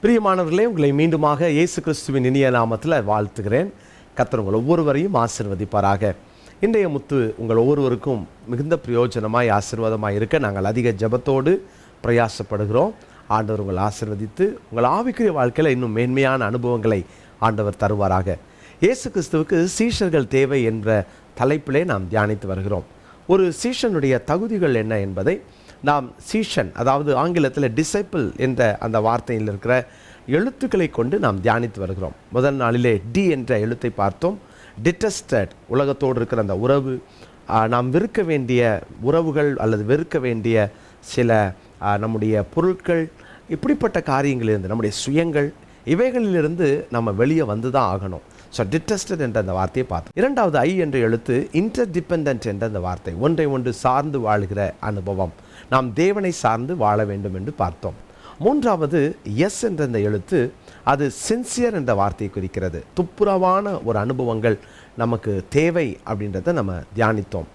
பிரியமானவர்களே, உங்களை மீண்டுமாக இயேசு கிறிஸ்துவின் இனிய நாமத்தில் வாழ்த்துகிறேன். கர்த்தர் உங்கள் ஒவ்வொருவரையும் ஆசீர்வதிப்பாராக. இன்றைய முத்து உங்கள் ஒவ்வொருவருக்கும் மிகுந்த பிரயோஜனமாய் ஆசீர்வாதமாய் இருக்க நாங்கள் அதிக ஜெபத்தோடு பிரயாசப்படுகிறோம். ஆண்டவர் உங்களை ஆசீர்வதித்து உங்கள் ஆவிக்குரிய வாழ்க்கையில் இன்னும் மேன்மையான அனுபவங்களை ஆண்டவர் தருவாராக. இயேசு கிறிஸ்துவுக்கு சீஷர்கள் தேவை என்ற தலைப்பிலே நாம் தியானித்து வருகிறோம். ஒரு சீஷனுடைய தகுதிகள் என்ன என்பதை நாம் சீஷன், அதாவது ஆங்கிலத்தில் டிசைப்பிள் என்ற அந்த வார்த்தையில் இருக்கிற எழுத்துக்களை கொண்டு நாம் தியானித்து வருகிறோம். முதல் நாளிலே டி என்ற எழுத்தை பார்த்தோம். டிட்டஸ்டட், உலகத்தோடு இருக்கிற அந்த உறவு, நாம் வெறுக்க வேண்டிய உறவுகள் அல்லது வெறுக்க வேண்டிய சில நம்முடைய பொருட்கள், இப்படிப்பட்ட காரியங்களிலிருந்து நம்முடைய சுயங்கள், இவைகளிலிருந்து நம்ம வெளியே வந்து தான் ஆகணும். ஸோ டிட்டஸ்டட் என்ற அந்த வார்த்தையை பார்த்தோம். இரண்டாவது ஐ என்ற எழுத்து இன்டர்டிபெண்டன்ட் என்ற அந்த வார்த்தை, ஒன்றை ஒன்று சார்ந்து வாழ்கிற அனுபவம், நாம் தேவனை சார்ந்து வாழ வேண்டும் என்று பார்த்தோம். மூன்றாவது எஸ் என்ற அந்த எழுத்து, அது சின்சியர் என்ற வார்த்தையை குறிக்கிறது. துப்புரவான ஒரு அனுபவங்கள் நமக்கு தேவை அப்படின்றத நம்ம தியானித்தோம்.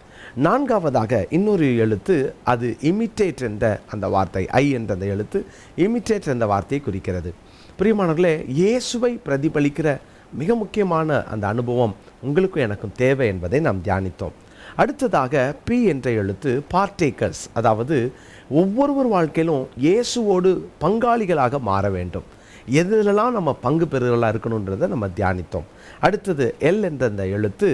நான்காவதாக இன்னொரு எழுத்து, அது இமிட்டேட் என்ற அந்த வார்த்தை, ஐ என்ற அந்த எழுத்து இமிட்டேட் என்ற வார்த்தையை குறிக்கிறது. பிரியமானவர்களே, இயேசுவை பிரதிபலிக்கிற மிக முக்கியமான அந்த அனுபவம் உங்களுக்கும் எனக்கும் தேவை என்பதை நாம் தியானித்தோம். அடுத்ததாக பி என்ற எழுத்து பார்ட்டேக்கர்ஸ், அதாவது ஒவ்வொருவர் வாழ்க்கையிலும் இயேசுவோடு பங்காளிகளாக மாற வேண்டும். எதிலெல்லாம் நம்ம பங்கு பெறுகளாக இருக்கணுன்றதை நம்ம தியானித்தோம். அடுத்தது எல் என்ற அந்த எழுத்து,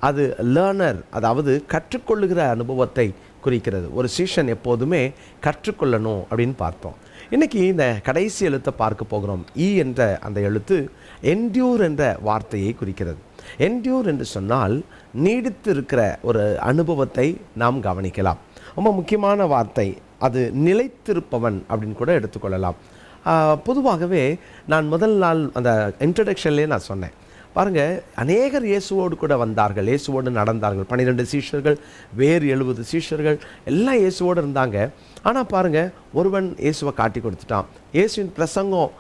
அது லேர்னர், அதாவது கற்றுக்கொள்ளுகிற அனுபவத்தை குறிக்கிறது. ஒரு சீஷன் எப்போதுமே கற்றுக்கொள்ளணும் அப்படின்னு பார்த்தோம். இன்றைக்கி இந்த கடைசி எழுத்தை பார்க்க போகிறோம். இ என்ற அந்த எழுத்து என்டியூர் என்ற வார்த்தையை குறிக்கிறது. என்டியூர் என்று சொன்னால் நீடித்து இருக்கிற ஒரு அனுபவத்தை நாம் கவனிக்கலாம். ரொம்ப முக்கியமான வார்த்தை, அது நிலைத்திருப்பவன் அப்படின்னு கூட எடுத்துக்கொள்ளலாம். பொதுவாகவே நான் முதல் நாள் அந்த இன்ட்ரடக்ஷன்லேயே நான் சொன்னேன், பாருங்கள், அநேகர் இயேசுவோடு கூட வந்தார்கள், இயேசுவோடு நடந்தார்கள். 12 சீஷர்கள், வேறு 70 சீஷர்கள், எல்லாம் இயேசுவோடு இருந்தாங்க. ஆனால் பாருங்கள், ஒருவன் இயேசுவை காட்டி கொடுத்துட்டான். இயேசுவின் பிரசங்கம்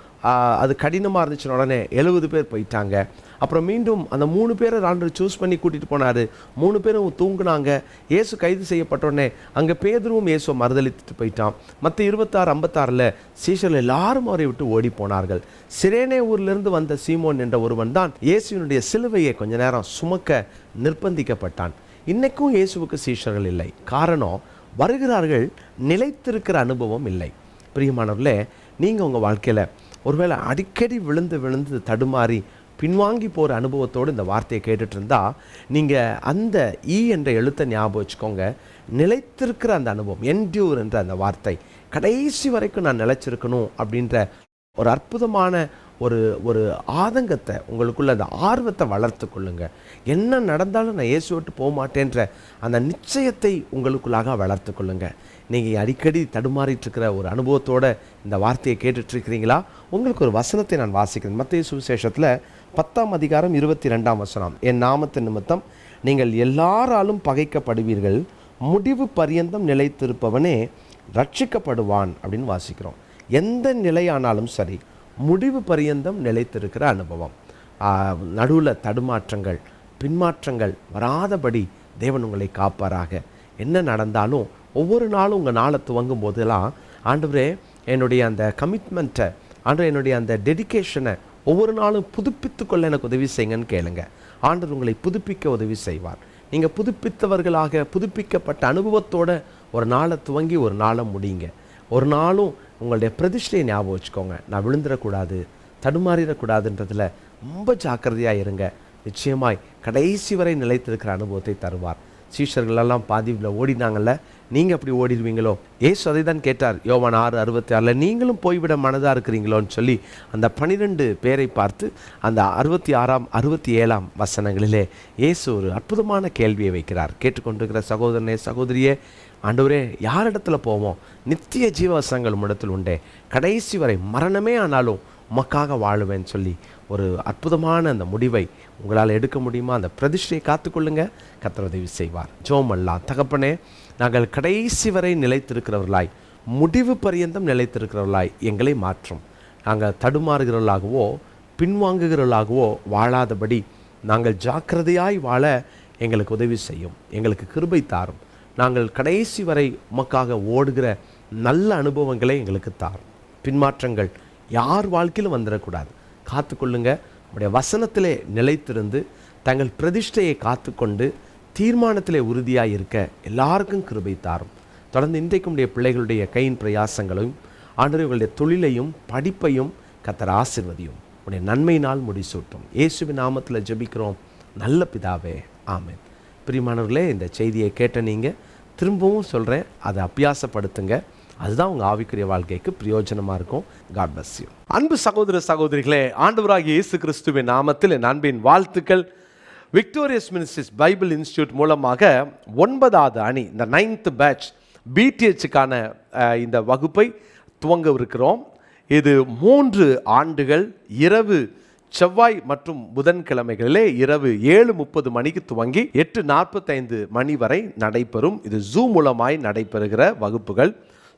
அது கடினமாக இருந்துச்சுன்னு உடனே 70 பேர் போயிட்டாங்க. அப்புறம் மீண்டும் அந்த 3 பேரை ஆண்டவர் சூஸ் பண்ணி கூட்டிகிட்டு போனார். 3 பேரும் தூங்குனாங்க. இயேசு கைது செய்யப்பட்டோடனே அங்கே பேதுருவும் இயேசுவை மறுதளித்துட்டு போயிட்டான். மற்ற 26-56 சீஷர்கள் எல்லாரும் அவரை விட்டு ஓடி போனார்கள். சிரேனே ஊரிலிருந்து வந்த சீமோன் என்ற ஒருவன் தான் இயேசுவினுடைய சிலுவையை கொஞ்ச நேரம் சுமக்க நிர்பந்திக்கப்பட்டான். இன்றைக்கும் இயேசுவுக்கு சீஷர்கள் இல்லை. காரணம், வருகிறார்கள், நிலைத்திருக்கிற அனுபவம் இல்லை. பிரியமானவர்களே, நீங்கள் உங்கள் வாழ்க்கையில் ஒருவேளை அடிக்கடி விழுந்து தடுமாறி பின்வாங்கி போகிற அனுபவத்தோடு இந்த வார்த்தையை கேட்டுட்டு இருந்தால், நீங்கள் அந்த இ என்ற எழுத்தை ஞாபகம் வச்சுக்கோங்க. நிலைத்திருக்கிற அந்த அனுபவம், என்டியூர் என்ற அந்த வார்த்தை, கடைசி வரைக்கும் நான் நிலைச்சிருக்கணும் அப்படின்ற ஒரு அற்புதமான ஒரு ஆதங்கத்தை, உங்களுக்குள்ள அந்த ஆர்வத்தை வளர்த்து கொள்ளுங்க. என்ன நடந்தாலும் நான் இயேசு விட்டு போக மாட்டேன்ற அந்த நிச்சயத்தை உங்களுக்குள்ளாக வளர்த்து கொள்ளுங்க. நீங்கள் அடிக்கடி தடுமாறிட்டு இருக்கிற ஒரு அனுபவத்தோடு இந்த வார்த்தையை கேட்டுட்ருக்கிறீங்களா? உங்களுக்கு ஒரு வசனத்தை நான் வாசிக்கிறேன். மத்தேயு சுவிசேஷத்தில் 10ஆம் அதிகாரம் 22ஆம் வசனம், என் நாமத்தின் நிமித்தம் நீங்கள் எல்லாராலும் பகைக்கப்படுவீர்கள், முடிவு பரியந்தம் நிலைத்திருப்பவனே ரட்சிக்கப்படுவான் அப்படின்னு வாசிக்கிறோம். எந்த நிலையானாலும் சரி, முடிவு பரியந்தம் நிலைத்திருக்கிற அனுபவம், நடுவில் தடுமாற்றங்கள், பின்மாற்றங்கள் வராதபடி தேவன் உங்களை காப்பாராக. என்ன நடந்தாலும் ஒவ்வொரு நாளும் உங்கள் நாளை துவங்கும் போதெல்லாம், ஆண்டவரே என்னுடைய அந்த கமிட்மெண்ட்டை, ஆண்டவர் என்னுடைய அந்த டெடிக்கேஷனை ஒவ்வொரு நாளும் புதுப்பித்து கொள்ள எனக்கு உதவி செய்யுங்கன்னு கேளுங்க. ஆண்டவர் உங்களை புதுப்பிக்க உதவி செய்வார். நீங்கள் புதுப்பித்தவர்களாக, புதுப்பிக்கப்பட்ட அனுபவத்தோடு ஒரு நாளை துவங்கி ஒரு நாளை முடியுங்க. ஒரு நாளும் உங்களுடைய பிரதிஷ்டையை ஞாபகம் வச்சுக்கோங்க. நான் விழுந்துடக்கூடாது, தடுமாறிடக்கூடாதுன்றதில் ரொம்ப ஜாக்கிரதையாக இருங்க. நிச்சயமாய் கடைசி வரை நிலைத்திருக்கிற அனுபவத்தை தருவார். சீஷர்களெல்லாம் பாதியில் ஓடினாங்கல்ல, நீங்கள் அப்படி ஓடிடுவீங்களோ? ஏசு அதை தான் கேட்டார். யோவான் 6:66, நீங்களும் போய்விட மனதாக இருக்கிறீங்களோன்னு சொல்லி அந்த 12 பேரை பார்த்து அந்த 66ஆம் 67ஆம் வசனங்களிலே இயேசு ஒரு அற்புதமான கேள்வியை வைக்கிறார். கேட்டுக்கொண்டிருக்கிற சகோதரனே, சகோதரியே, ஆண்டவரே, யாரிடத்துல போவோம்? நித்திய ஜீவவசங்கள் உம்மிடத்தில் உண்டே, கடைசி வரை மரணமே ஆனாலும் உமக்காக வாழுவேன்னு சொல்லி ஒரு அற்புதமான அந்த முடிவை உங்களால் எடுக்க முடியுமா? அந்த பிரதிஷ்டையை காத்துக்கொள்ளுங்க. கர்த்தர் உதவி செய்வார். ஜெபம் பண்ணலாம். தகப்பனே, நாங்கள் கடைசி வரை நிலைத்திருக்கிறவர்களாய், முடிவு பரியந்தம் நிலைத்திருக்கிறவர்களாய் எங்களை மாற்றும். நாங்கள் தடுமாறுகிறவர்களாகவோ பின்வாங்குகிறவர்களாகவோ வாழாதபடி நாங்கள் ஜாக்கிரதையாய் வாழ எங்களுக்கு உதவி செய்யும். எங்களுக்கு கிருபை தாரும். நாங்கள் கடைசி வரை உமக்காக ஓடுகிற நல்ல அனுபவங்களை எங்களுக்கு தாரும். பின்மாற்றங்கள் யார் வாழ்க்கையிலும் வந்துடக்கூடாது. காத்துக்கொள்ளுங்க. உடைய வசனத்திலே நிலைத்திருந்து தங்கள் பிரதிஷ்டையை காத்துக்கொண்டு தீர்மானத்திலே உறுதியாக இருக்க எல்லாருக்கும் கிருபை தாரும். தொடர்ந்து இன்றைக்கும் உடைய பிள்ளைகளுடைய கையின் பிரயாசங்களையும் ஆண்டவர்களுடைய தொழிலையும் படிப்பையும் கர்த்தர் ஆசீர்வதியும். உடைய நன்மையினால் முடிசூட்டும். இயேசுவின் நாமத்தில் ஜெபிக்கிறோம் நல்ல பிதாவே, ஆமென். பிரியமானவர்களே, இந்த செய்தியை கேட்ட நீங்கள் திரும்பவும் சொல்கிறேன், அதை அபியாசப்படுத்துங்க. அதுதான் உங்கள் ஆவிக்குரிய வாழ்க்கைக்கு பிரயோஜனமாக இருக்கும். God bless you. அன்பு சகோதர சகோதரிகளே, ஆண்டவராகிய இயேசு கிறிஸ்துவின் நாமத்தில் என் அன்பின் வாழ்த்துக்கள். விக்டோரியஸ் மினிஸ்ட்ரிஸ் பைபிள் இன்ஸ்டியூட் மூலமாக 9வது அணி, இந்த 9th பேட்ச் பிடிஹெச்சுக்கான இந்த வகுப்பை துவங்கவிருக்கிறோம். இது 3 ஆண்டுகள் இரவு செவ்வாய் மற்றும் புதன்கிழமைகளிலே இரவு 7:30 மணிக்கு துவங்கி 8:45 மணி வரை நடைபெறும். இது ஜூம் மூலமாய் நடைபெறுகிற வகுப்புகள்.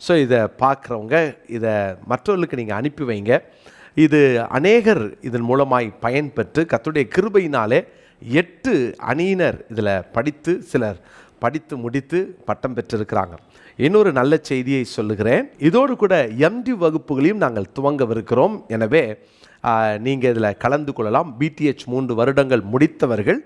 ஸோ இதை பார்க்குறவங்க இதை மற்றவர்களுக்கு நீங்கள் அனுப்பி வைங்க. இது அநேகர் இதன் மூலமாய் பயன்பெற்று கர்த்தருடைய கிருபையினாலே 8 அணியினர் இதில் படித்து சிலர் படித்து முடித்து பட்டம் பெற்றிருக்கிறாங்க. இன்னொரு நல்ல செய்தியை சொல்லுகிறேன். இதோடு கூட எம்டி வகுப்புகளையும் நாங்கள் துவங்கவிருக்கிறோம். எனவே நீங்கள் இதில் கலந்து கொள்ளலாம். பிடிஹெச் 3 வருடங்கள் முடித்தவர்கள்.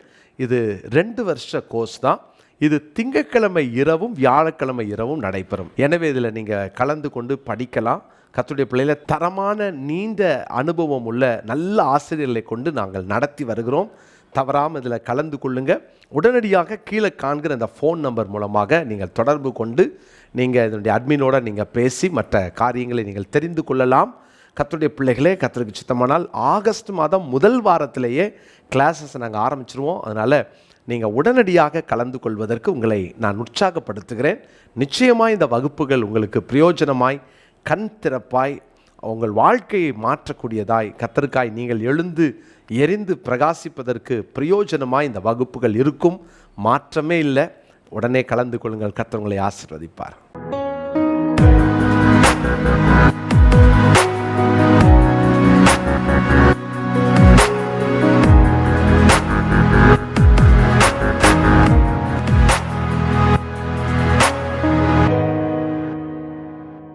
இது 2 வருஷ கோர்ஸ் தான். இது திங்கட்கிழமை இரவும் வியாழக்கிழமை இரவும் நடைபெறும். எனவே இதில் நீங்கள் கலந்து கொண்டு படிக்கலாம். கர்த்தருடைய பிள்ளைகளை தரமான நீண்ட அனுபவம் உள்ள நல்ல ஆசிரியர்களை கொண்டு நாங்கள் நடத்தி வருகிறோம். தவறாமல் இதில் கலந்து கொள்ளுங்க. உடனடியாக கீழே காண்கிற இந்த ஃபோன் நம்பர் மூலமாக நீங்கள் தொடர்பு கொண்டு நீங்கள் இதனுடைய அட்மினோடு நீங்கள் பேசி மற்ற காரியங்களை நீங்கள் தெரிந்து கொள்ளலாம். கர்த்தருடைய பிள்ளைகளே, கர்த்தருக்கு சித்தமானால் ஆகஸ்ட் மாதம் முதல் வாரத்திலேயே கிளாஸஸ் நாங்கள் ஆரம்பிச்சிருவோம். அதனால் நீங்கள் உடனடியாக கலந்து கொள்வதற்கு உங்களை நான் உற்சாகப்படுத்துகிறேன். நிச்சயமாக இந்த வகுப்புகள் உங்களுக்கு பிரயோஜனமாய் கண் திறப்பாய் உங்கள் வாழ்க்கையை மாற்றக்கூடியதாய் கர்த்தருக்காய் நீங்கள் எழுந்து எரிந்து பிரகாசிப்பதற்கு பிரயோஜனமாய் இந்த வகுப்புகள் இருக்கும். மாற்றமே இல்லை. உடனே கலந்து கொள்ளுங்கள். கர்த்தர் உங்களை ஆசீர்வதிப்பார்.